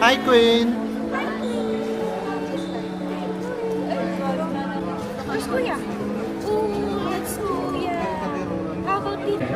Hi, Queen! Where's Kuya? Oh, that's Kuya. How about dito?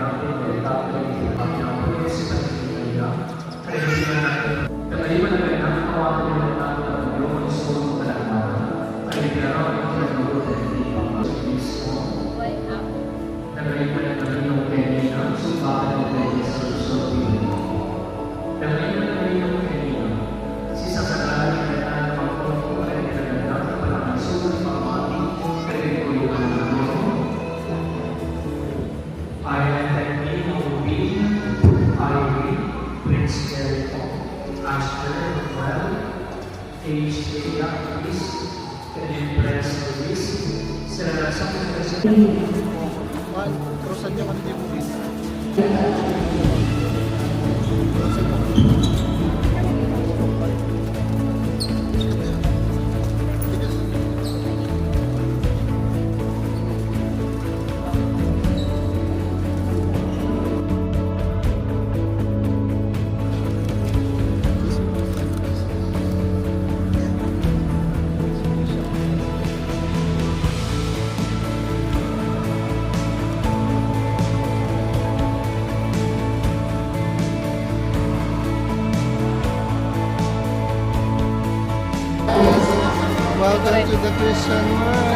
Terusan niyo kami dito. Welcome to the Christian world.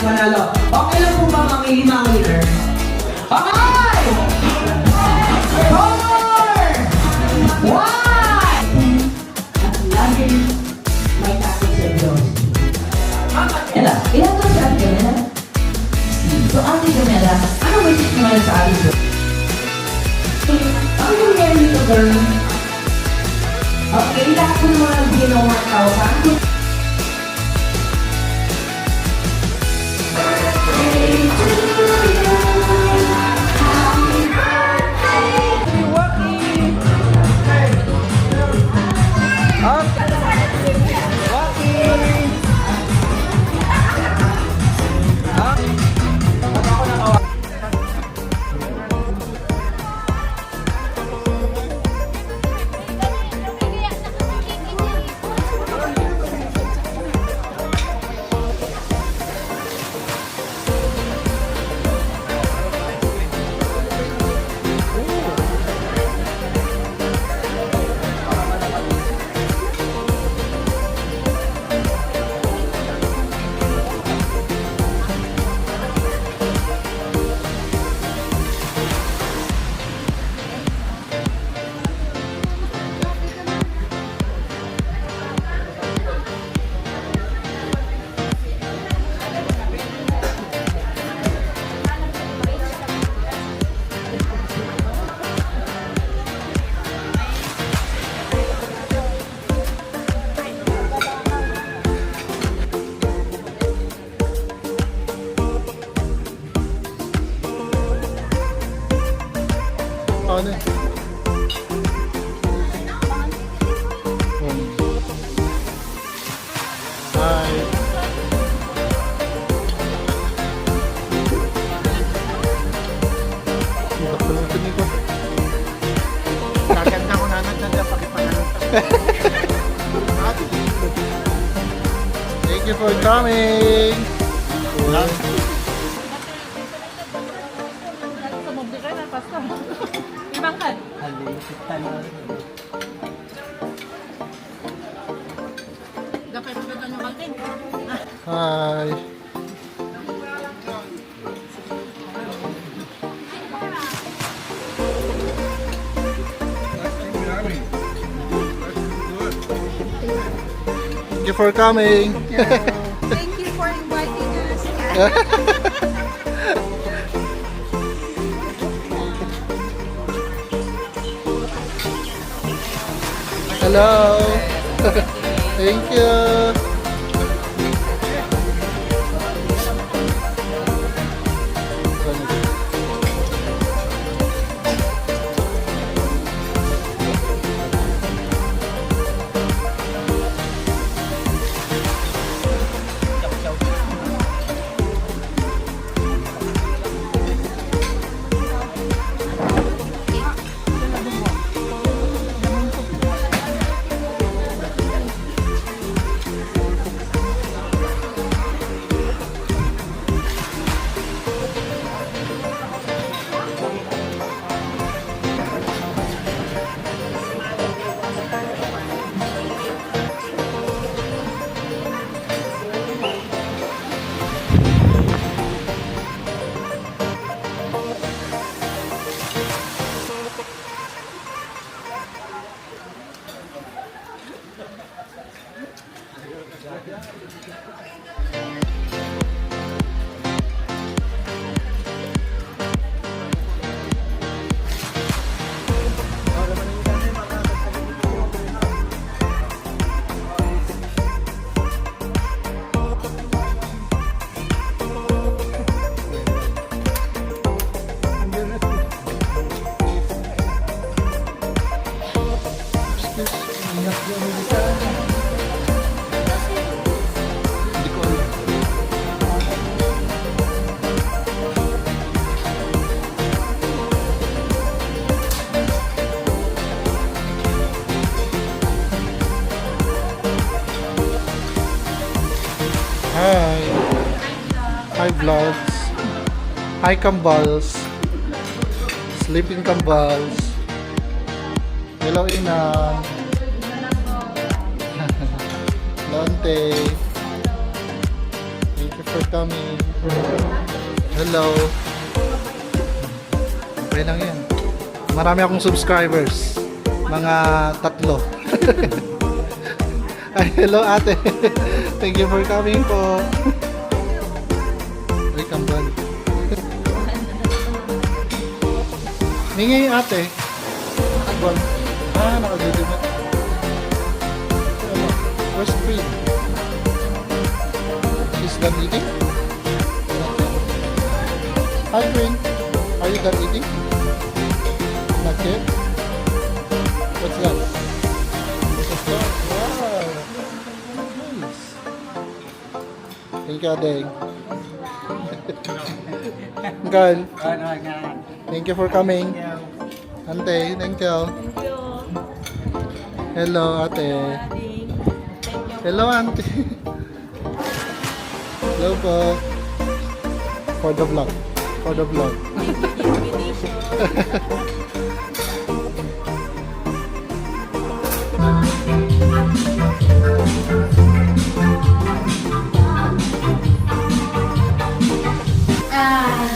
Manalo. Okay lang po ba kami limang winner? Okay! 4! 1! At laging may takot sa Diyos. Ilan to si Ate Gamela? So Ate Gamela, ano wish mo na sa Ate Gamela? Ano yung meron nito, girl? Okay, lahat po naman ang bigyan ng 1,000. ano eh. Hi. Iba ko lang ito. Gaganda ko na nagdanda pakipangalan. Thank you for coming. Hi. Thank you for coming. Thank you for inviting us. Hello. Thank you. Hindi ko alam. Hi. Hi vlogs. Hi kambals. Sleeping kambals. Hello Inang. Lante. Thank you for coming. Hello. Okay lang yan. Marami akong subscribers. Mga 3. Ay, hello ate. Thank you for coming po. Rikambal. Ningi ate. Nakagwal. Nakagwal. Where's Queen? She's done eating? Hi Queen. Are you done eating? Not yet? What's that? Wow. Nice. Thank you, Adeng. Girl. Thank you for coming. Ante, thank you. Hello, ate. Hello, auntie. Hello po. For the vlog. For the vlog.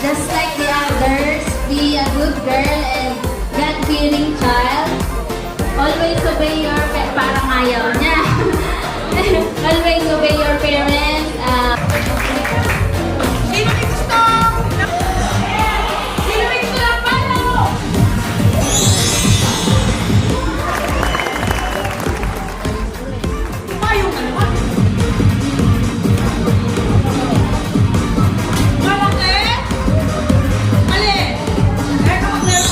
Just like the others, be a good girl and God-fearing child. Always obey your parang ayaw niya. Always obey your parents. Sino may gusto? Sino may gusto ng palo? Tumayo ka naman. Malaki? Mali. Eka, magmeron.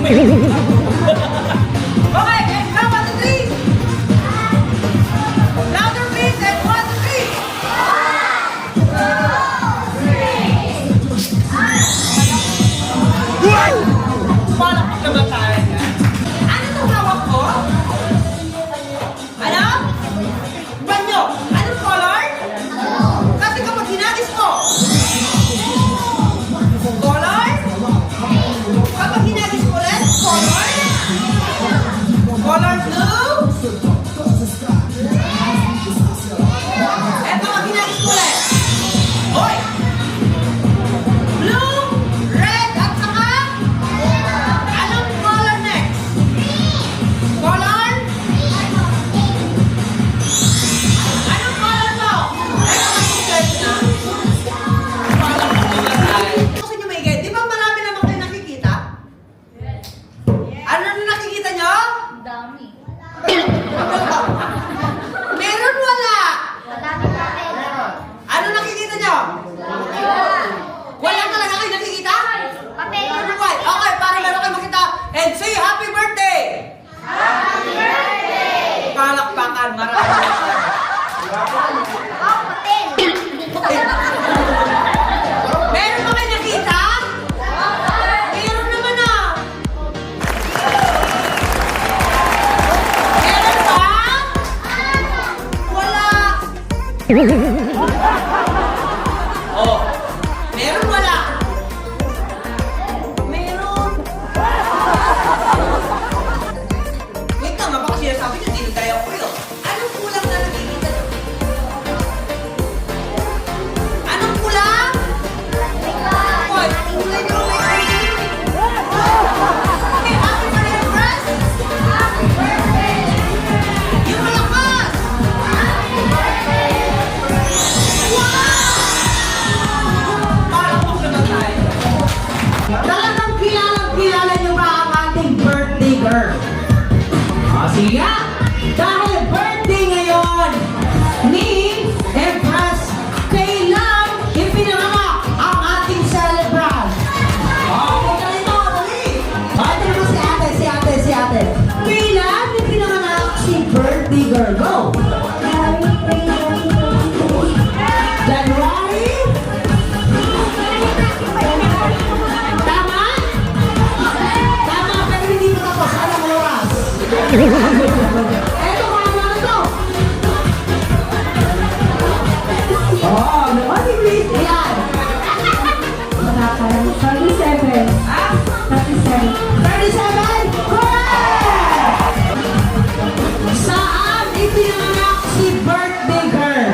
Okay, and count 1 to 3. Louder please, and 1 to 3. Palakpak naman tayo. Ano itong hawak ko? Ano? Banyo. Anong color? Kasi kapag hinagis mo. Color? Kapag hinagis mo ulit, color? Color blue? Eto, kapag hinagis mo ulit. Hoy! Blue, red, at saka? Anong color next? Color? Anong color to? Eto, mag-search na. Gusto nyo maigay? Di ba marami naman kayo nakikita? Ano na nakikita nyo? Ang dami. Meron wala. Ano nakikita nyo? Wala talaga kayo nakikita? Ano ba? Okay, para meron kayo makita. And say happy birthday! Happy birthday! Palakpakan, marami. Meron ba kayo nakita? Meron naman ah. Meron ba? Wala. Oh, meron wala. Meron. Wait lang, baka sinasabi niyo, hindi kaya ko yun. Anong kulang na nakikita niyo? Anong kulang? Hoy, kulay niyo, kulay niyo. Okay, happy birthday, friends! Happy birthday! Yung malakas! Parang kung naman tayo. Talagang kilala niyo ba ang ating birthday girl? Sige nga, dahil birthday ngayon ni Empress kailang ipinanganak ang ating celebrant. Ganito, dali. Ito naman si ate. Kailan ipinanganak si birthday girl? Go! January? Tama? Tama, pero hindi mo tapos. Anong oras? Eto, mga ano to? Oh, ano please? Ayan. 37. Ah? 37. 37? Correct! Saan ipinanganak si birthday girl?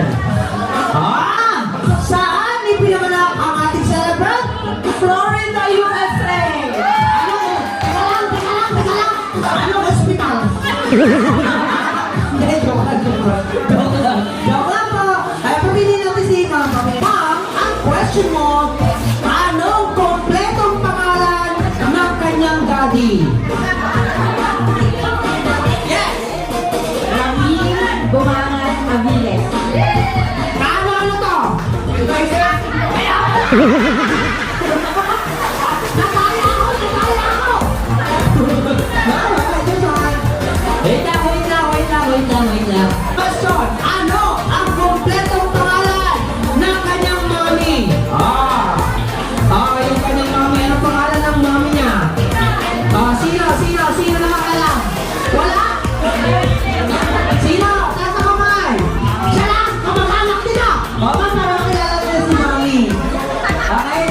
Saan ipinanganak ang ating celebrant? Florida, USA! Teka lang. Anong hospital? Hindi, joke lang. Joke lang po. Ay, pamili natin si Ma'am. Ma'am, ang question mo, anong kompletong pangalan ng kanyang daddy? Yes! Ramil Bumangan Aviles. Ano to? Nakaya ako! Wait lang. Question, ano ang kompletong pangalan ng kanyang mami? Yung kanyang mami, ano pangalan ng mami niya? Sino naman alam? Wala? Sino? Taas ang kamay. Siya lang, kamag-anak nila. Para kilala niya si mami. Okay,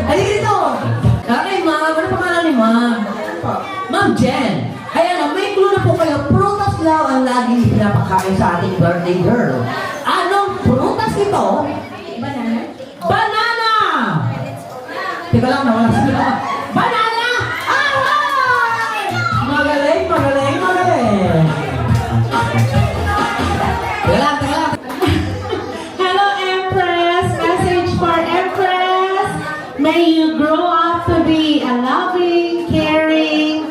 Halika dito. Okay, ma'am. Ano pangalan ni ma'am? Ma'am Jen. Ayan, may clue na po kayo. Prutas daw ang laging pinapakain sa ating birthday girl. Anong prutas ito? Banana? Banana! Teka lang, nawala sila. Banana! Aray! Magaling, magaling, magaling. Teka lang, teka lang. Hello, Empress. Message for Empress. May you grow up to be a loving, caring,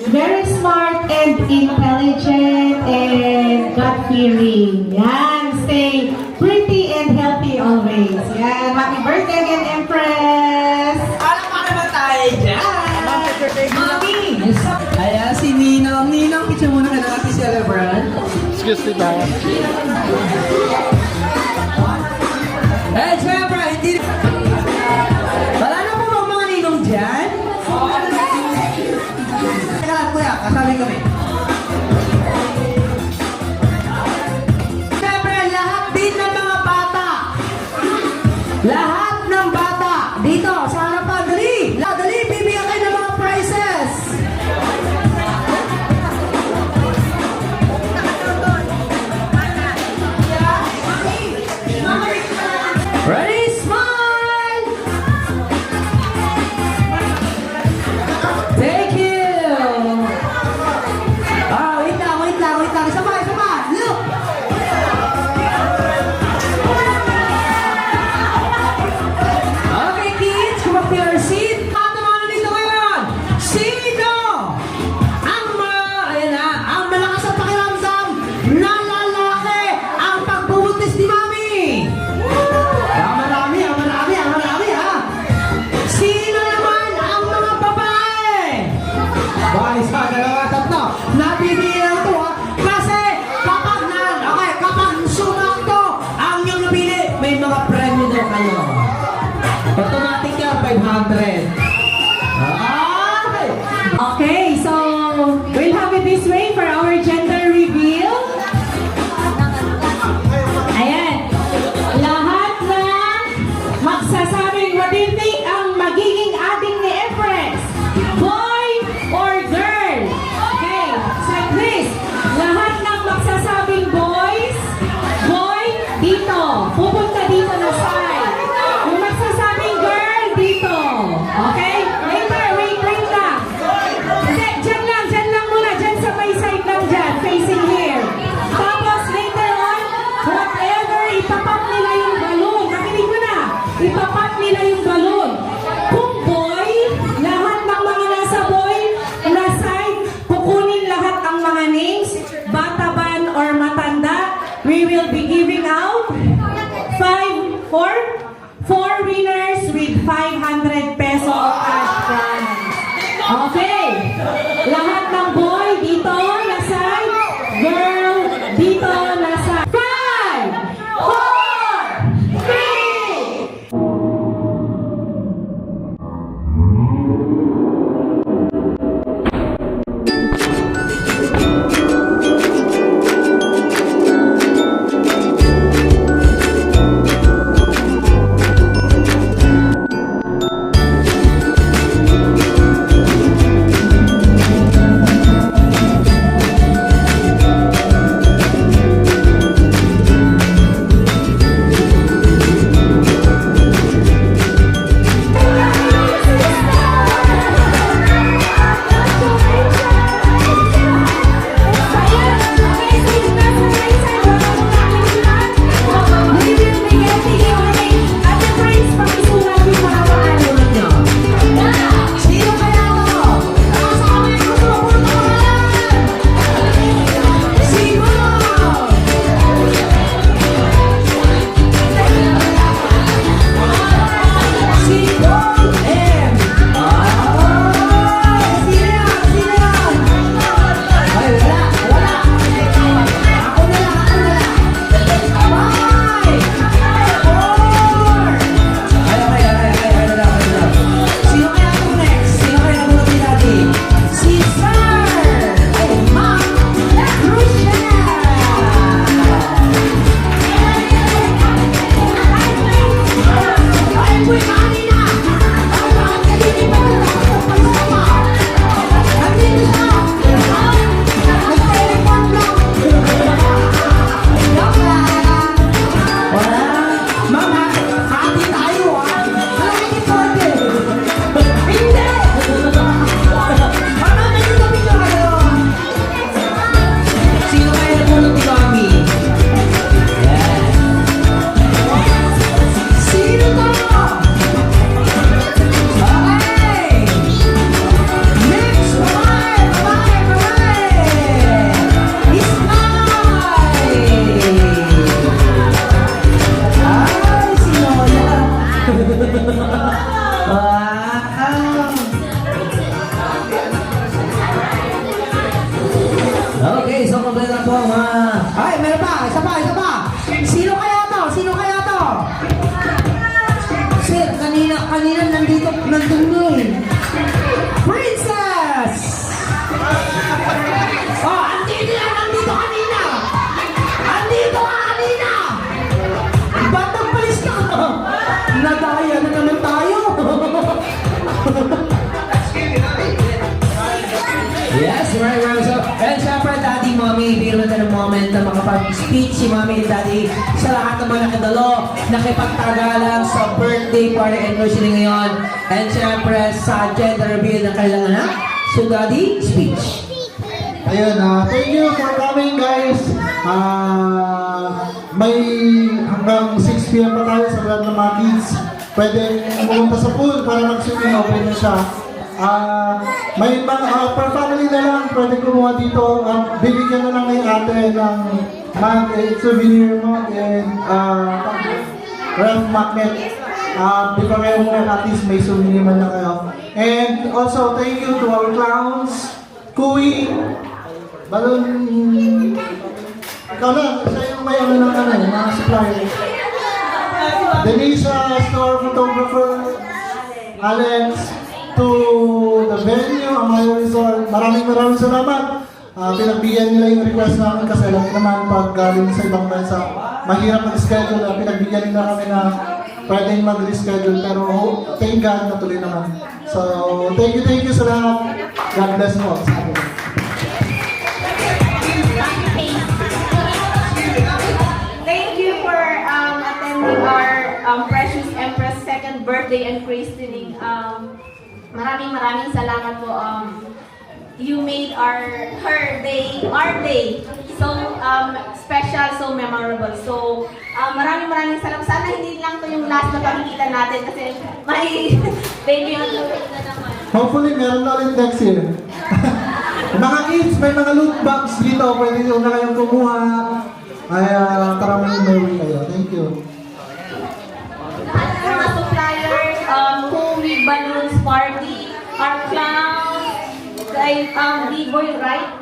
very smart and intelligent and God-fearing. Yan. Stay pretty and healthy always. Yan. Happy birthday again, Empress. Alam pa naman tayo dyan. Mami! Ayan, si Ninong. Ninong, picture muna ka natin celebrant. Excuse me ba? Eh, syempre, hindi... Wala na po bang mga ninong dyan? Teka lang, kuya, kasali kami. Syempre, lahat din ng mga bata. Lahat ng bata. Dito, sa harapan, dali! Dali, bibigyan kayo ng mga prizes. Ready, smile! Thank you! Ah, wait lang. Isa pa. Look! Okay, kids, come up to your seat. Tatawanan dito ngayon. Sino ang malakas sa pakiramdam na lalaki ang pagbubuntis ni Mami? Marami ha. Sino naman ang mga babae? Isa, dalawa, tatlo. Nabibigyan to ha. Kasi kapag sumakto ang inyong napili, may mga premyo daw kayo. Automatic yan, 500. Okay. Okay, so we'll have it this way for our gender reveal. Ayan. Lahat na magsasabing what do you think ang magiging ating ni Empress? Boy or girl? Okay, so please, lahat ng magsasabing boys, boy, dito. Pupunta dito na side. Yung magsasabing girl, dito. Okay? Later, wait lang. Hindi, dyan lang muna. Dyan sa may side lang dyan, facing here. Tapos later on, whatever, ipapap nila yung balloon. Nakinig mo na. Ipapap nila yung balloon. Kung boy, lahat ng mga nasa boy na side, kukunin lahat ang mga names, bata ban or matanda. We will be giving out four winners with 500 peso cash prize. Okay. Lahat ng boy dito na side, girl dito na side. 5, 4, 3. Isa pa. Sino kaya to? Sir, kanina nandun eh. Princess! Oh, andito kanina! Ba't nagpalis ka? Nadaya na naman tayo! Yes, right. So, and syempre, Daddy, Mommy, bigyan natin ng moment na makapag-speech si Mommy and Daddy sa lahat ng mga nakadalo, nakipagtagalan sa birthday party anniversary ngayon. And syempre, sa gender reveal ng kailangan anak. So, Daddy, speech. Ayun, thank you for coming guys. May hanggang 6 p.m. pa tayo sa lahat ng mga kids. Pwede pumunta sa pool para mag-swimming, open na siya. May mga per family na lang, pwede kumuha dito. Bibigyan na lang ni ate ng mag souvenir mo and ref magnet. Di ba kayo muna at least may souvenir man na kayo. And also thank you to our clowns, Kui, Balloon, ikaw na, siya yung may mga supplier. Denise, store photographer, Alex, to the venue, Amaya Resort. Maraming salamat. Pinagbigyan nila yung request namin kasi alam naman pag galing sa ibang bansa, mahirap mag-schedule. Pinagbigyan nila kami na pwedeng mag-reschedule pero thank God natuloy naman. So, thank you sa lahat. God bless mo. Thank you for attending our precious Empress second birthday and christening. Maraming salamat po. You made her day, our day, so special, so memorable. So, maraming salamat. Sana hindi lang to yung last na pagkikita natin kasi may baby on the way na naman. Hopefully, meron na ulit next year. Mga kids, may mga loot bags dito. Pwede nyo na kayong kumuha. Ay, karaming meron kayo. Thank you. Lahat ng mga suppliers, Kumi Balloons Party, our clowns, kay B-Boy, right?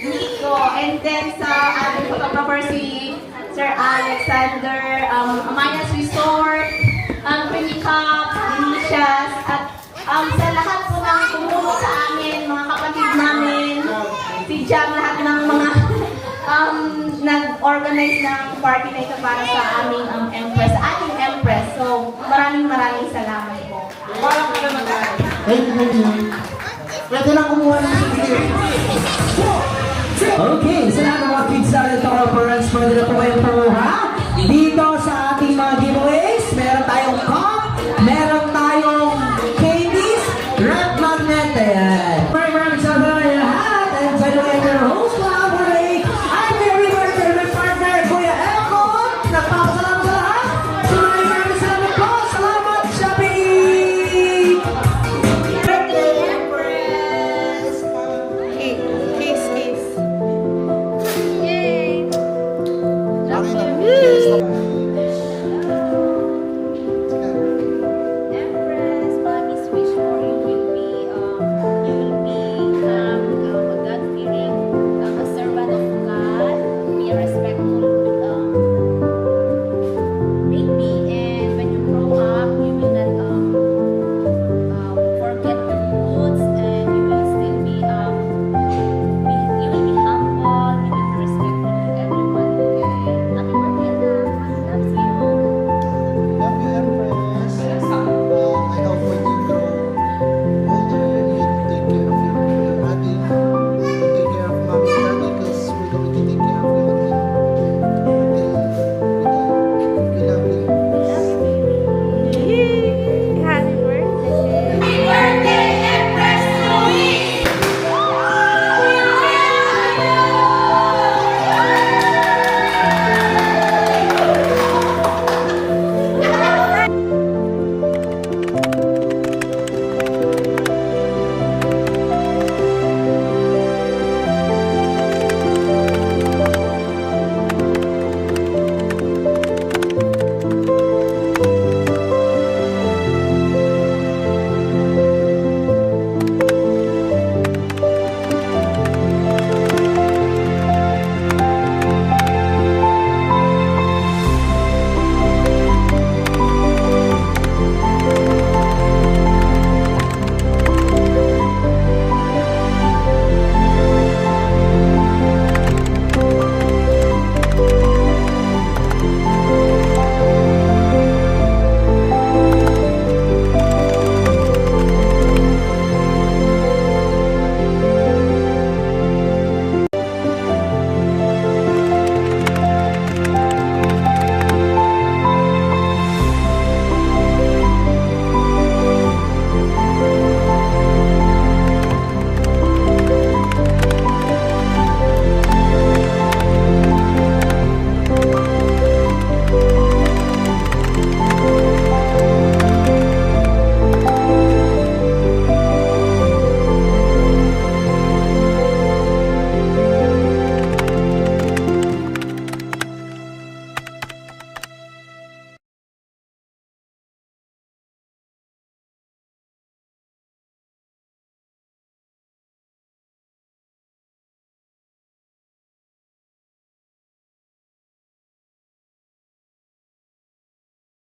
Nico, and then sa ating photographer si Sir Alexander, Amaya's Resort, Pinicap, Delicious, at sa lahat po ng tumulong sa amin, mga kapatid namin, si Jam, lahat ng mga nag-organize ng party na ito para sa aming Empress, ating Empress. So, maraming salamat po. Thank you. Pwede lang kumuha ng souvenir. Okay, sa lahat ng